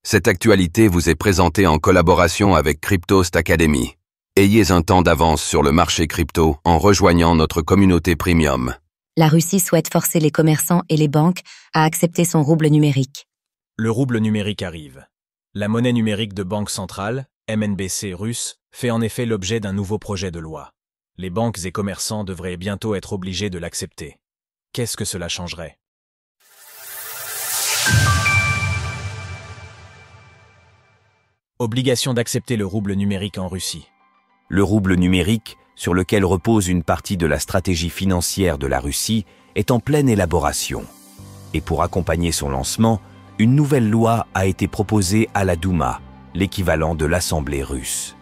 Cette actualité vous est présentée en collaboration avec Cryptost Academy. Ayez un temps d'avance sur le marché crypto en rejoignant notre communauté premium. La Russie souhaite forcer les commerçants et les banques à accepter son rouble numérique. Le rouble numérique arrive. La monnaie numérique de banque centrale, MNBC russe, fait en effet l'objet d'un nouveau projet de loi. Les banques et commerçants devraient bientôt être obligés de l'accepter. Qu'est-ce que cela changerait? Obligation d'accepter le rouble numérique en Russie. Le rouble numérique, sur lequel repose une partie de la stratégie financière de la Russie, est en pleine élaboration. Et pour accompagner son lancement, une nouvelle loi a été proposée à la Douma, l'équivalent de l'Assemblée russe.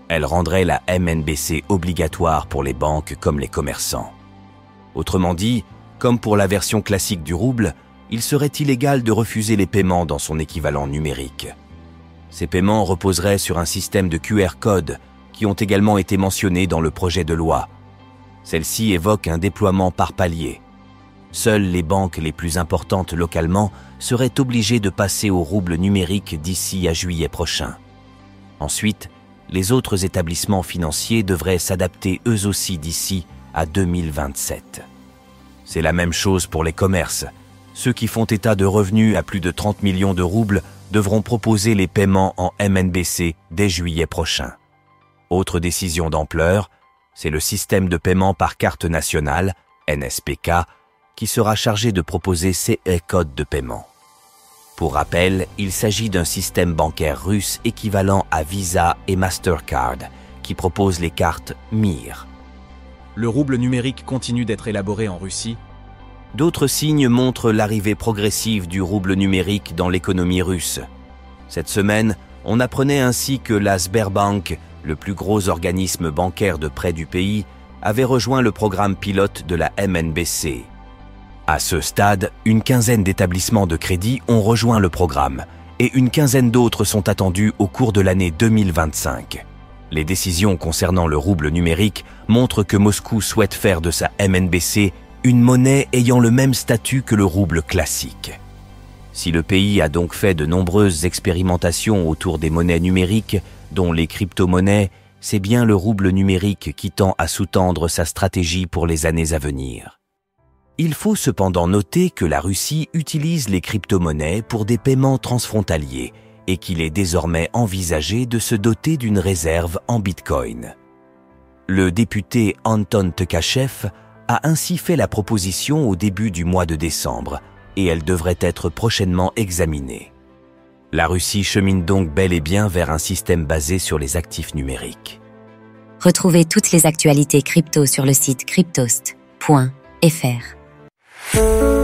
Elle rendrait la MNBC obligatoire pour les banques comme les commerçants. Autrement dit, comme pour la version classique du rouble, il serait illégal de refuser les paiements dans son équivalent numérique. Ces paiements reposeraient sur un système de QR code qui ont également été mentionnés dans le projet de loi. Celle-ci évoque un déploiement par palier. Seules les banques les plus importantes localement seraient obligées de passer au rouble numérique d'ici à juillet prochain. Ensuite, les autres établissements financiers devraient s'adapter eux aussi d'ici à 2027. C'est la même chose pour les commerces. Ceux qui font état de revenus à plus de 30 millions de roubles devront proposer les paiements en MNBC dès juillet prochain. Autre décision d'ampleur, c'est le système de paiement par carte nationale, NSPK, qui sera chargé de proposer ces codes de paiement. Pour rappel, il s'agit d'un système bancaire russe équivalent à Visa et Mastercard, qui propose les cartes MIR. Le rouble numérique continue d'être élaboré en Russie. D'autres signes montrent l'arrivée progressive du rouble numérique dans l'économie russe. Cette semaine, on apprenait ainsi que la Sberbank, le plus gros organisme bancaire de prêt du pays, avait rejoint le programme pilote de la MNBC. À ce stade, une quinzaine d'établissements de crédit ont rejoint le programme et une quinzaine d'autres sont attendus au cours de l'année 2025. Les décisions concernant le rouble numérique montrent que Moscou souhaite faire de sa MNBC une monnaie ayant le même statut que le rouble classique. Si le pays a donc fait de nombreuses expérimentations autour des monnaies numériques, dont les crypto-monnaies, c'est bien le rouble numérique qui tend à sous-tendre sa stratégie pour les années à venir. Il faut cependant noter que la Russie utilise les crypto-monnaies pour des paiements transfrontaliers et qu'il est désormais envisagé de se doter d'une réserve en Bitcoin. Le député Anton Tkachev a ainsi fait la proposition au début du mois de décembre et elle devrait être prochainement examinée. La Russie chemine donc bel et bien vers un système basé sur les actifs numériques. Retrouvez toutes les actualités crypto sur le site cryptost.fr.